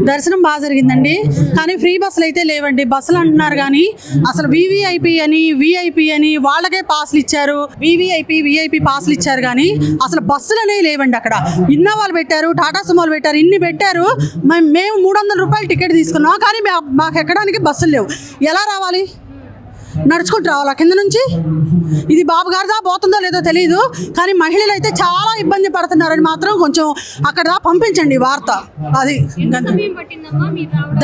దర్శనం బాగా జరిగిందండి. కానీ ఫ్రీ బస్సులు అయితే లేవండి. బస్సులు అంటున్నారు కానీ అసలు వివిఐపి అని విఐపి అని వాళ్ళకే పాసులు ఇచ్చారు. వివిఐపి పాసులు ఇచ్చారు కానీ అసలు బస్సులు అనేవి లేవండి. అక్కడ ఇన్నోవాలు పెట్టారు, టాటా సుమోలు పెట్టారు, ఇన్ని పెట్టారు. మేము 300 రూపాయలు టికెట్ తీసుకున్నాం కానీ మాకు ఎక్కడానికి బస్సులు లేవు. ఎలా రావాలి? నడుచుకుంటూ రావాలా కింద నుంచి? ఇది బాబు గారిదా పోతుందో లేదో తెలియదు కానీ మహిళలు అయితే చాలా ఇబ్బంది పడుతున్నారని మాత్రం కొంచెం అక్కడ పంపించండి వార్త. అది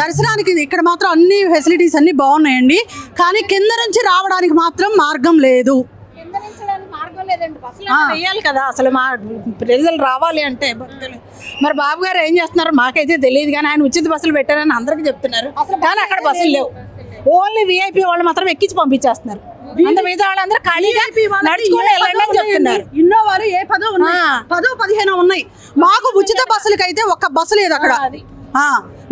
దర్శనానికి ఇక్కడ మాత్రం అన్ని ఫెసిలిటీస్ అన్ని బాగున్నాయండి కానీ కింద నుంచి రావడానికి మాత్రం మార్గం లేదు. వెయ్యాలి కదా అసలు మా ప్రజలు రావాలి అంటే భక్తులు. మరి బాబు గారు ఏం చేస్తున్నారు మాకైతే తెలియదు కానీ ఆయన ఉచిత బస్సులు పెట్టారని అందరికీ చెప్తున్నారు కానీ అక్కడ బస్సులు లేవు. ఓన్లీ విఐపి వాళ్ళు మాత్రం ఎక్కించి పంపించేస్తున్నారు. అంత మిగతా వాళ్ళందరూ ఖాళీగా నడుచుకొని వెళ్ళండి అని చెప్తున్నారు. ఇన్నోవాలు ఏ 10 ఉన్నాయి, 10, 15 ఉన్నాయి. మాకు ఉచిత బస్సులకైతే ఒక్క బస్సు లేదు అక్కడ.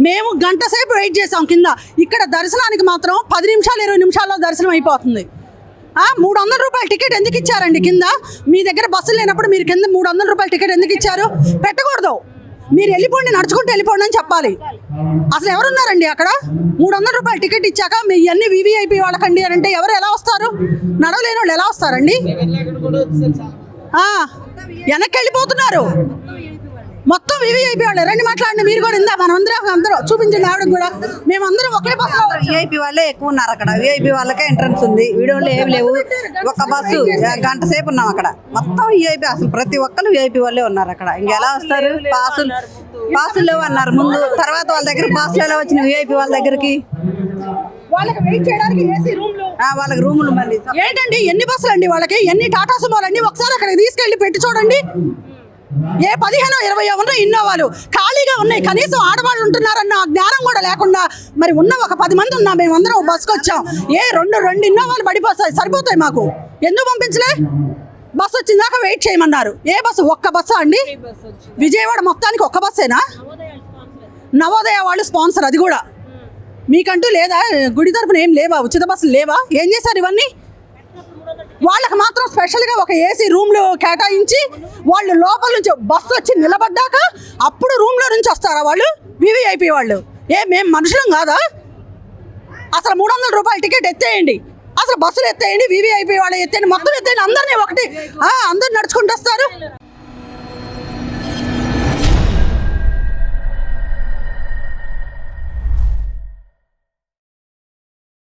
మేము గంట సేపు వెయిట్ చేసాం కింద. ఇక్కడ దర్శనానికి మాత్రం 10 నిమిషాలు 20 నిమిషాల్లో దర్శనం అయిపోతుంది. 300 రూపాయల టికెట్ ఎందుకు ఇచ్చారండి కింద? మీ దగ్గర బస్సులు లేనప్పుడు మీరు కింద 300 రూపాయల టికెట్ ఎందుకు ఇచ్చారు? పెట్టకూడదు. మీరు వెళ్ళిపోండి, నడుచుకుంటూ వెళ్ళిపోండి అని చెప్పాలి. అసలు ఎవరున్నారండి అక్కడ? 300 రూపాయల టికెట్ ఇచ్చాక మీ అన్ని వివిఐపి వాళ్ళకండి అని అంటే ఎవరు ఎలా వస్తారు? నడవలేని వాళ్ళు ఎలా వస్తారండి? వెనక్కి వెళ్ళిపోతున్నారు మొత్తం వివిఐపి వాళ్ళు. రండి మాట్లాడండి మీరు కూడా. ఇందా మనం అందరూ చూపించండి ఆవిడ కూడా. మేమందరం ఒకే బస్సు. విఐపి వాళ్ళే ఎక్కువ ఉన్నారు అక్కడ. విఐపి వాళ్ళకే ఎంట్రన్స్ ఉంది. వీడియోలు ఏమి లేవు. ఒక బస్సు గంట సేపు ఉన్నాం అక్కడ. మొత్తం విఐపి అసలు ప్రతి ఒక్కరు విఐపి వాళ్ళే ఉన్నారు అక్కడ. ఇంకెలా వస్తారు? పాసులు లేవు అన్నారు ముందు. తర్వాత వాళ్ళ దగ్గర పాసులు ఎలా వచ్చిన విఐపి వాళ్ళ దగ్గరికి? వాళ్ళకి వెయిట్ చేయడానికి ఏసీ రూమ్లు, వాళ్ళకి రూములు. మళ్ళీ ఏంటండి ఎన్ని బస్సులు అండి వాళ్ళకి? ఎన్ని టాటా సుమోలు అండి? ఒకసారి అక్కడికి తీసుకెళ్ళి పెట్టి చూడండి. ఏ 15, 20 ఉన్నాయి ఇన్నోవాలు ఖాళీగా ఉన్నాయి. కనీసం ఆడవాళ్ళు ఉంటున్నారన్న జ్ఞానం కూడా లేకుండా మరి ఉన్న ఒక 10 మంది ఉన్నాం. మేమందరం బస్సుకు వచ్చాం. రెండు ఇన్నోవాలు పడిపోతాయి, సరిపోతాయి మాకు. ఎందుకు పంపించలే? బస్సు వచ్చిందాక వెయిట్ చేయమన్నారు. ఏ బస్సు? ఒక్క బస్సా అండి? విజయవాడ మొత్తానికి ఒక్క బస్సేనా? నవోదయ వాళ్ళు స్పాన్సర్. అది కూడా మీకంటూ లేదా? గుడి తరపున ఏం లేవా? ఉచిత బస్సులు లేవా? ఏం చేశారు ఇవన్నీ? వాళ్ళకి మాత్రం స్పెషల్గా ఒక ఏసీ రూమ్లో కేటాయించి వాళ్ళు లోపల నుంచి బస్సు వచ్చి నిలబడ్డాక అప్పుడు రూమ్లో నుంచి వస్తారా వాళ్ళు? వివిఐపి వాళ్ళు. మేము మనుషులం కాదా? అసలు 300 రూపాయల టికెట్ ఎత్తేయండి. అసలు బస్సులు ఎత్తేయండి, వివిఐపి వాళ్ళు ఎత్తేయండి, మొత్తం ఎత్తేయండి. అందరినీ ఒకటి అందరు నడుచుకుంటూ వస్తారు.